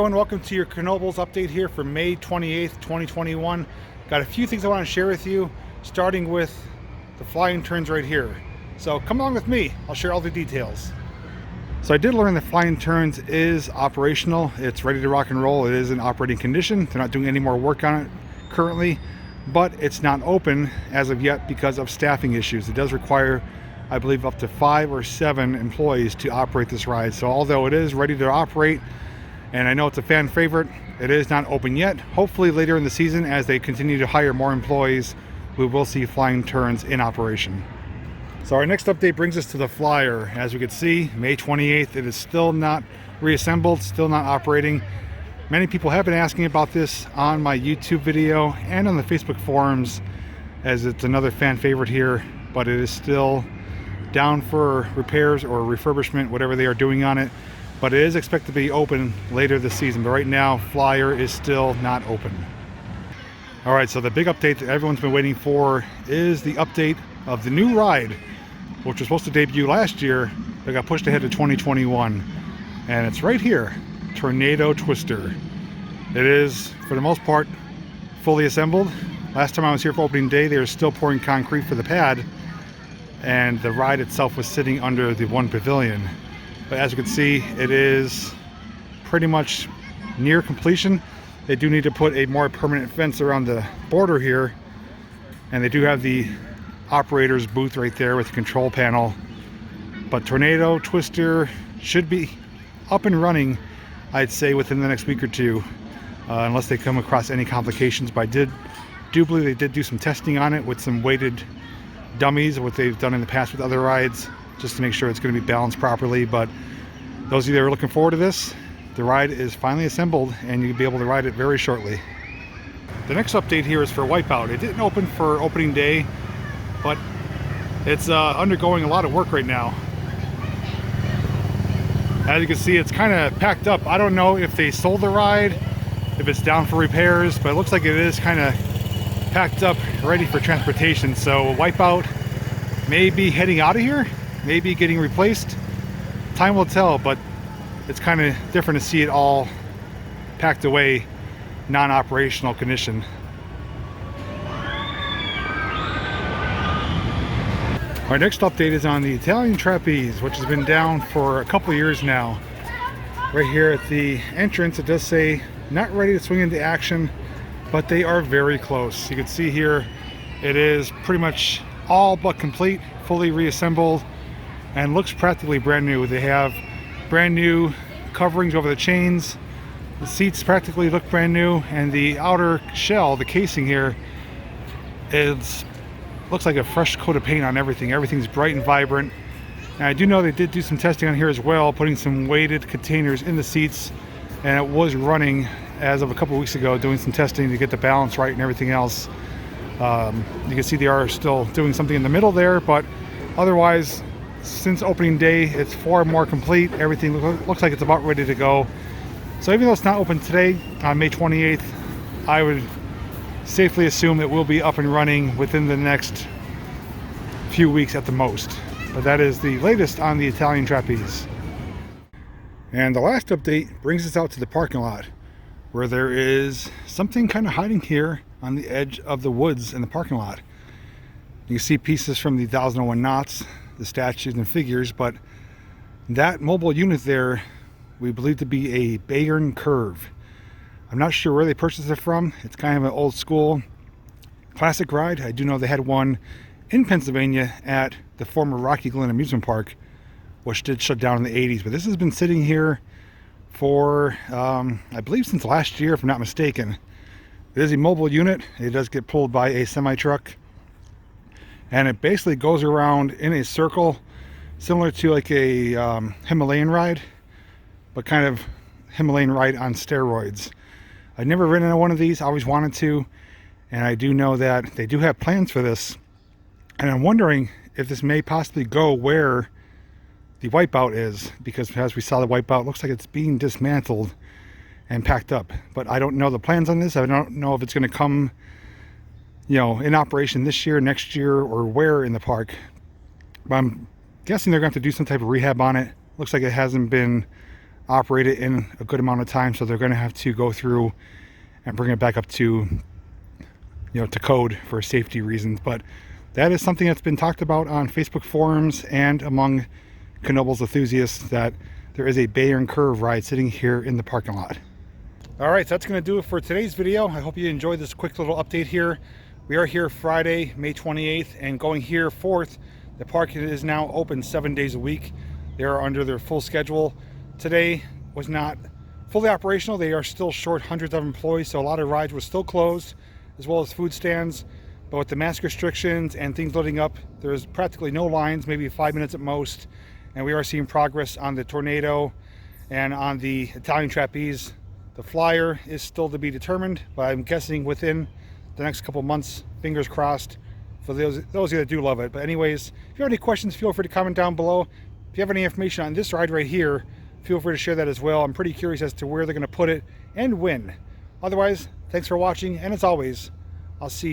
everyone, welcome to your Knoebels update here for May 28th, 2021. Got a few things I want to share with you, starting with the flying turns right here. So come along with me, I'll share all the details. So I did learn that flying turns is operational. It's ready to rock and roll. It is in operating condition. They're not doing any more work on it currently, but it's not open as of yet because of staffing issues. It does require, I believe, up to 5 or 7 employees to operate this ride. So although it is ready to operate, and I know it's a fan favorite, it is not open yet. Hopefully later in the season, as they continue to hire more employees, we will see flying turns in operation. So our next update brings us to the flyer. As we can see, May 28th, it is still not reassembled, still not operating. Many people have been asking about this on my YouTube video and on the Facebook forums, as it's another fan favorite here, but it is still down for repairs or refurbishment, whatever they are doing on it. But it is expected to be open later this season. But right now, flyer is still not open. All right, so the big update that everyone's been waiting for is the update of the new ride, which was supposed to debut last year, but got pushed ahead to 2021. And it's right here, Tornado Twister. It is, for the most part, fully assembled. Last time I was here for opening day, they were still pouring concrete for the pad, and the ride itself was sitting under the one pavilion. But as you can see, it is pretty much near completion. They do need to put a more permanent fence around the border here, and they do have the operator's booth right there with the control panel. But Tornado Twister should be up and running, I'd say, within the next week or two, unless they come across any complications. But I do believe they did do some testing on it with some weighted dummies, what they've done in the past with other rides, just to make sure it's going to be balanced properly. But those of you that are looking forward to this, the ride is finally assembled and you'll be able to ride it very shortly. The next update here is for Wipeout. It didn't open for opening day, but it's undergoing a lot of work right now. As you can see, it's kind of packed up. I don't know if they sold the ride, if it's down for repairs, but it looks like it is kind of packed up, ready for transportation. So Wipeout may be heading out of here, maybe getting replaced. Time will tell, but it's kind of different to see it all packed away, non-operational condition. Our next update is on the Italian trapeze, which has been down for a couple of years now. Right here at the entrance, it does say not ready to swing into action, but they are very close. You can see here, it is pretty much all but complete, fully reassembled, and looks practically brand new. They have brand new coverings over the chains. The seats practically look brand new, and the outer shell, the casing here, looks like a fresh coat of paint on everything. Everything's bright and vibrant. And I do know they did do some testing on here as well, putting some weighted containers in the seats, and it was running as of a couple weeks ago, doing some testing to get the balance right and everything else. You can see they are still doing something in the middle there, but otherwise, since opening day, it's far more complete. Everything looks like it's about ready to go. So even though it's not open today on May 28th, I would safely assume it will be up and running within the next few weeks at the most. But that is the latest on the Italian trapeze. And the last update brings us out to the parking lot, where there is something kind of hiding here on the edge of the woods in the parking lot. You can see pieces from the 1001 knots, the statues and figures, but that mobile unit there we believe to be a Bayern Curve. I'm not sure where they purchased it from. It's kind of an old school classic ride. I do know they had one in Pennsylvania at the former Rocky Glen amusement park, which did shut down in the 80s, but this has been sitting here for I believe since last year, if I'm not mistaken. It is a mobile unit. It does get pulled by a semi-truck, and it basically goes around in a circle, similar to like a Himalayan ride, but kind of Himalayan ride on steroids. I've never ridden on one of these. I always wanted to, and I do know that they do have plans for this, and I'm wondering if this may possibly go where the Wipeout is, because as we saw, the Wipeout looks like it's being dismantled and packed up. But I don't know the plans on this. I don't know if it's going to come, you know, in operation this year, next year, or where in the park. But I'm guessing they're going to have to do some type of rehab on it. Looks like it hasn't been operate it in a good amount of time, so they're going to have to go through and bring it back up to, to code for safety reasons. But that is something that's been talked about on Facebook forums and among Knoebels enthusiasts, that there is a Bayern Curve ride sitting here in the parking lot. All right, so that's going to do it for today's video. I hope you enjoyed this quick little update here. We are here Friday, May 28th, and going here 4th. The park is now open 7 days a week. They are under their full schedule. Today was not fully operational. They are still short hundreds of employees, so a lot of rides were still closed, as well as food stands. But with the mask restrictions and things loading up, there's practically no lines, maybe 5 minutes at most. And we are seeing progress on the Tornado and on the Italian Trapeze. The Flyer is still to be determined, but I'm guessing within the next couple months, fingers crossed, for those of you that do love it. But anyways, if you have any questions, feel free to comment down below. If you have any information on this ride right here, feel free to share that as well. I'm pretty curious as to where they're going to put it and when. Otherwise, thanks for watching, and as always, I'll see you